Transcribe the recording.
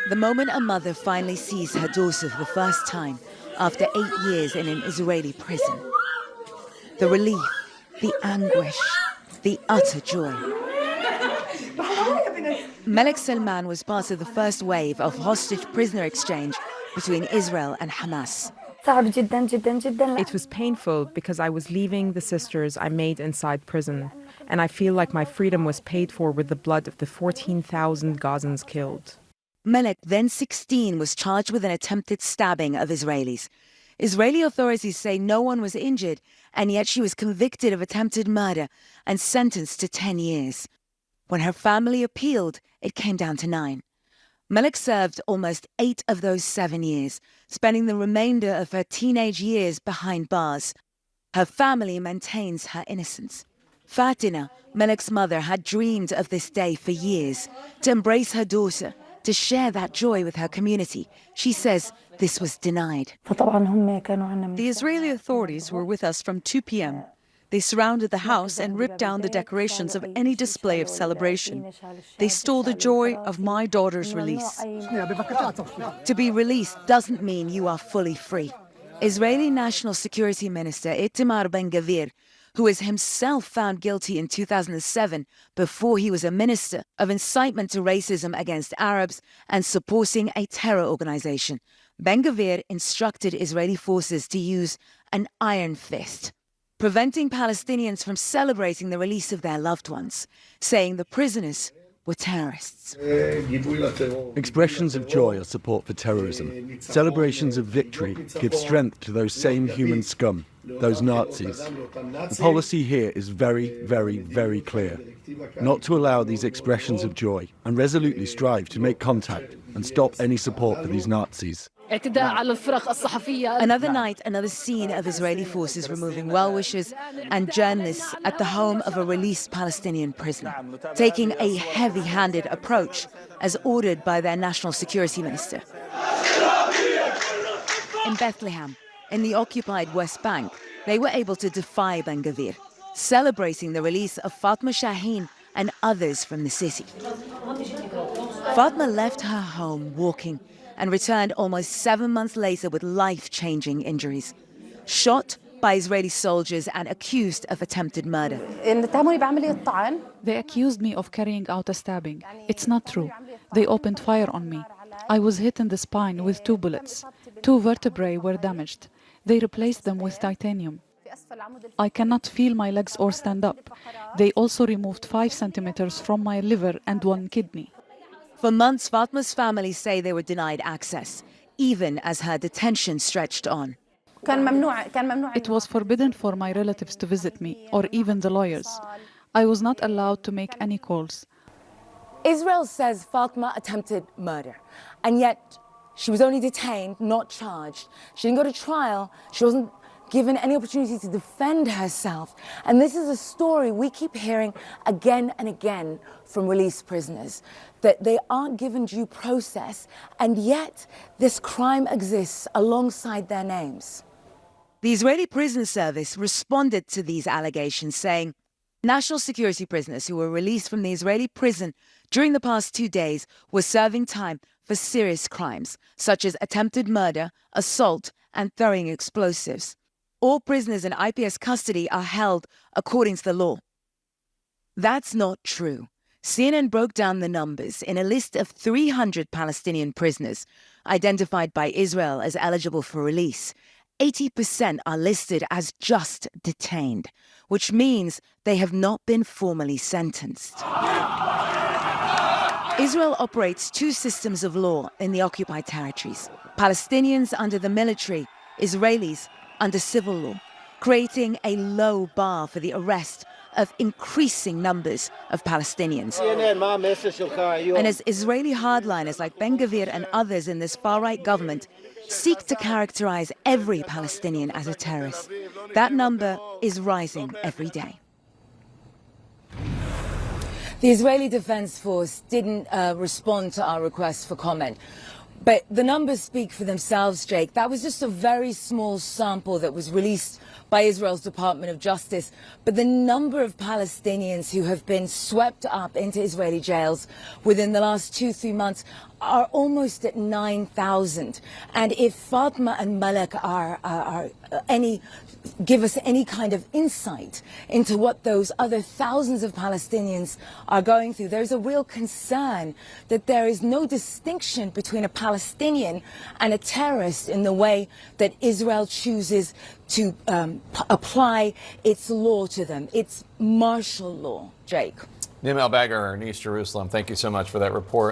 The moment a mother finally sees her daughter for the first time after 8 years in an Israeli prison. The relief, the anguish, the utter joy. Melek Salman was part of the first wave of hostage prisoner exchange between Israel and Hamas. It was painful because I was leaving the sisters I made inside prison, and I feel like my freedom was paid for with the blood of the 14,000 Gazans killed. Melek, then 16, was charged with an attempted stabbing of Israelis. Israeli authorities say no one was injured, and yet she was convicted of attempted murder and sentenced to 10 years. When her family appealed, it came down to 9. Melek served almost 8 of those 7 years, spending the remainder of her teenage years behind bars. Her family maintains her innocence. Fatina, Melek's mother, had dreamed of this day for years, to embrace her daughter, to share that joy with her community. She says this was denied. The Israeli authorities were with us from 2 p.m. They surrounded the house and ripped down the decorations of any display of celebration. They stole the joy of my daughter's release. To be released doesn't mean you are fully free. Israeli National Security Minister Itamar Ben-Gvir, who was himself found guilty in 2007 before he was a minister of incitement to racism against Arabs and supporting a terror organization. Ben-Gvir instructed Israeli forces to use an iron fist, preventing Palestinians from celebrating the release of their loved ones, saying the prisoners were terrorists. Expressions of joy are support for terrorism. Celebrations of victory give strength to those same human scum, those Nazis. The policy here is very, very, very clear. Not to allow these expressions of joy, and resolutely strive to make contact and stop any support for these Nazis. Another night, another scene of Israeli forces removing well-wishers and journalists at the home of a released Palestinian prisoner, taking a heavy-handed approach as ordered by their national security minister. In Bethlehem, in the occupied West Bank, they were able to defy Ben-Gvir, celebrating the release of Fatma Shaheen and others from the city. Fatma left her home walking and returned almost 7 months later with life-changing injuries. Shot by Israeli soldiers and accused of attempted murder. They accused me of carrying out a stabbing. It's not true. They opened fire on me. I was hit in the spine with 2 bullets. 2 vertebrae were damaged. They replaced them with titanium. I cannot feel my legs or stand up. They also removed 5 centimeters from my liver and 1 kidney. For months, Fatma's family say they were denied access, even as her detention stretched on. It was forbidden for my relatives to visit me, or even the lawyers. I was not allowed to make any calls. Israel says Fatma attempted murder, and yet she was only detained, not charged. She didn't go to trial. She wasn't given any opportunity to defend herself. And this is a story we keep hearing again and again from released prisoners, that they aren't given due process, and yet this crime exists alongside their names. The Israeli Prison Service responded to these allegations, saying national security prisoners who were released from the Israeli prison during the past 2 days were serving time for serious crimes, such as attempted murder, assault, and throwing explosives. All prisoners in IPS custody are held according to the law. That's not true. CNN broke down the numbers in a list of 300 Palestinian prisoners identified by Israel as eligible for release. 80% are listed as just detained, which means they have not been formally sentenced. Israel operates 2 systems of law in the occupied territories: Palestinians under the military, Israelis under civil law, creating a low bar for the arrest of increasing numbers of Palestinians. And as Israeli hardliners like Ben-Gvir and others in this far-right government seek to characterize every Palestinian as a terrorist, that number is rising every day. The Israeli Defense Force didn't respond to our request for comment. But the numbers speak for themselves, Jake. That was just a very small sample that was released by Israel's Department of Justice. But the number of Palestinians who have been swept up into Israeli jails within the last 2-3 months are almost at 9,000. And if Fatma and Malak give us any kind of insight into what those other thousands of Palestinians are going through, there's a real concern that there is no distinction between a Palestinian and a terrorist in the way that Israel chooses to apply its law to them, its martial law. Jake. Nim El-Bagher in East Jerusalem, thank you so much for that report.